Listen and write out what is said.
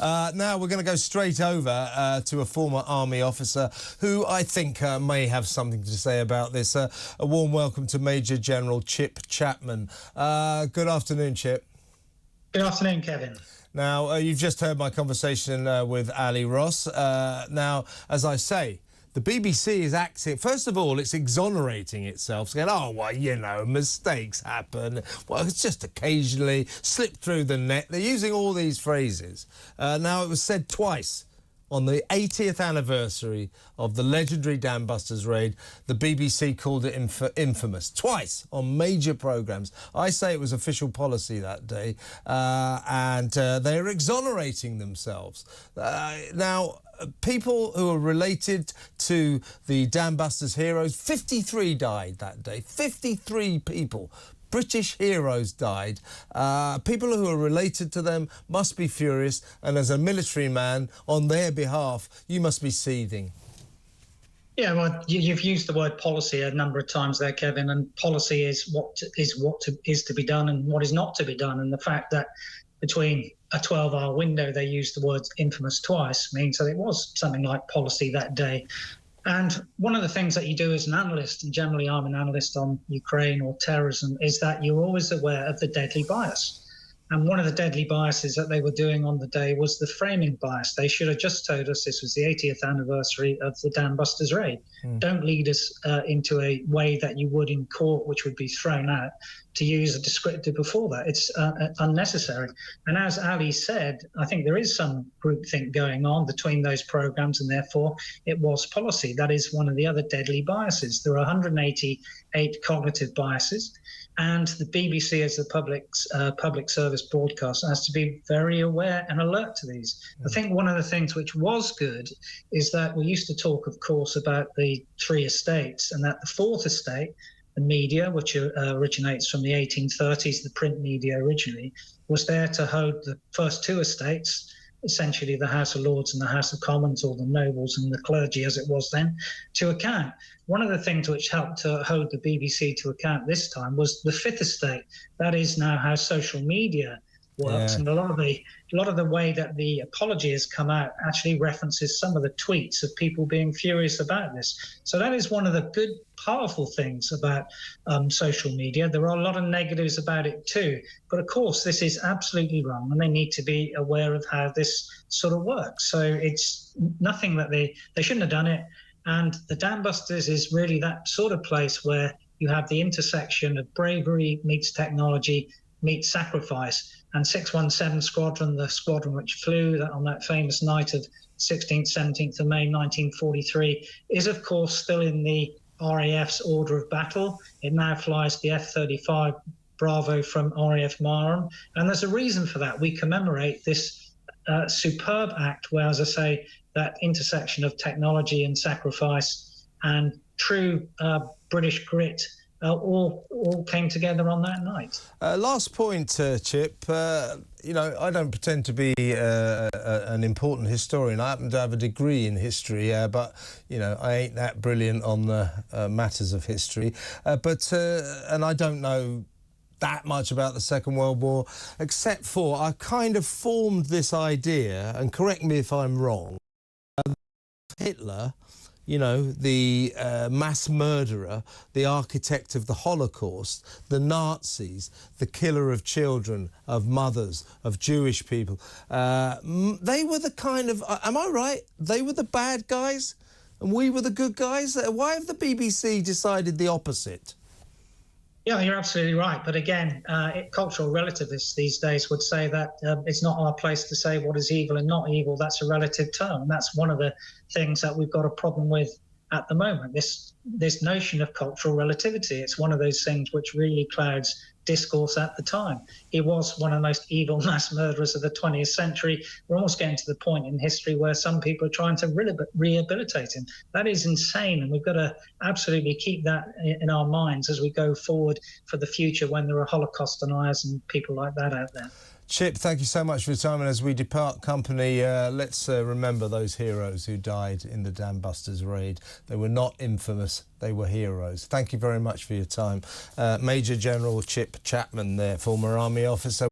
Now we're going to go straight over to a former army officer who I think may have something to say about this. A warm welcome to Major General Chip Chapman. Good afternoon, Chip. Good afternoon, Kevin. Now, you've just heard my conversation with Ali Ross. Now, as I say, the BBC is acting... First of all, it's exonerating itself, saying, oh, well, you know, mistakes happen. Well, it's just occasionally slipped through the net. They're using all these phrases. Now, it was said twice. On the 80th anniversary of the legendary Dambusters Raid, the BBC called it infamous. Twice on major programmes. I say it was official policy that day, and they're exonerating themselves. Now, people who are related to the Dambusters heroes, 53 died that day. 53 people. British heroes died. People who are related to them must be furious, and as a military man, on their behalf, you must be seething. Yeah, well, you've used the word policy a number of times there, Kevin, and policy is what is to be done and what is not to be done. And the fact that between a 12-hour window they used the word infamous twice means that it was something like policy that day. And one of the things that you do as an analyst, and generally I'm an analyst on Ukraine or terrorism, is that you're always aware of the deadly bias. And one of the deadly biases that they were doing on the day was the framing bias. They should have just told us this was the 80th anniversary of the Dambusters Raid. Don't lead us into a way that you would in court, which would be thrown out, to use a descriptor before that. It's unnecessary. And as Ali said, I think there is some groupthink going on between those programmes, and therefore it was policy. That is one of the other deadly biases. There are 188 cognitive biases, and the BBC, as the public service broadcaster, has to be very aware and alert to these. I think one of the things which was good is that we used to talk, of course, about the three estates, and that the fourth estate, the media, which originates from the 1830s, the print media originally, was there to hold the first two estates, essentially the House of Lords and the House of Commons, or the nobles and the clergy as it was then, to account. One of the things which helped to hold the BBC to account this time was the fifth estate. That is now how social media works. Yeah. And a lot of the way that the apology has come out actually references some of the tweets of people being furious about this. So that is one of the good, powerful things about social media. There are a lot of negatives about it too. But of course, this is absolutely wrong, and they need to be aware of how this sort of works. So it's nothing that they shouldn't have done it. And the Dambusters is really that sort of place where you have the intersection of bravery meets technology meets sacrifice. And 617 Squadron, the squadron which flew on that famous night of 16th, 17th of May 1943, is of course still in the RAF's order of battle. It now flies the F-35 Bravo from RAF Marham, and there's a reason for that. We commemorate this superb act where, as I say, that intersection of technology and sacrifice and true British grit all came together on that night. Last point, Chip. You know, I don't pretend to be an important historian. I happen to have a degree in history, but, you know, I ain't that brilliant on the matters of history. And I don't know that much about the Second World War, except for I kind of formed this idea, and correct me if I'm wrong, Hitler, you know, the mass murderer, the architect of the Holocaust, the Nazis, the killer of children, of mothers, of Jewish people. They were the kind of... am I right? They were the bad guys and we were the good guys? Why have the BBC decided the opposite? Yeah, you're absolutely right. But again, cultural relativists these days would say that it's not our place to say what is evil and not evil. That's a relative term. And that's one of the things that we've got a problem with at the moment, this notion of cultural relativity. It's one of those things which really clouds discourse at the time. He was one of the most evil mass murderers of the 20th century. We're almost getting to the point in history where some people are trying to rehabilitate him. That is insane, and we've got to absolutely keep that in our minds as we go forward for the future when there are Holocaust deniers and people like that out there. Chip, thank you so much for your time, and as we depart company, let's remember those heroes who died in the Dambusters Raid. They were not infamous, they were heroes. Thank you very much for your time. Major General Chip Chapman there, former Army officer.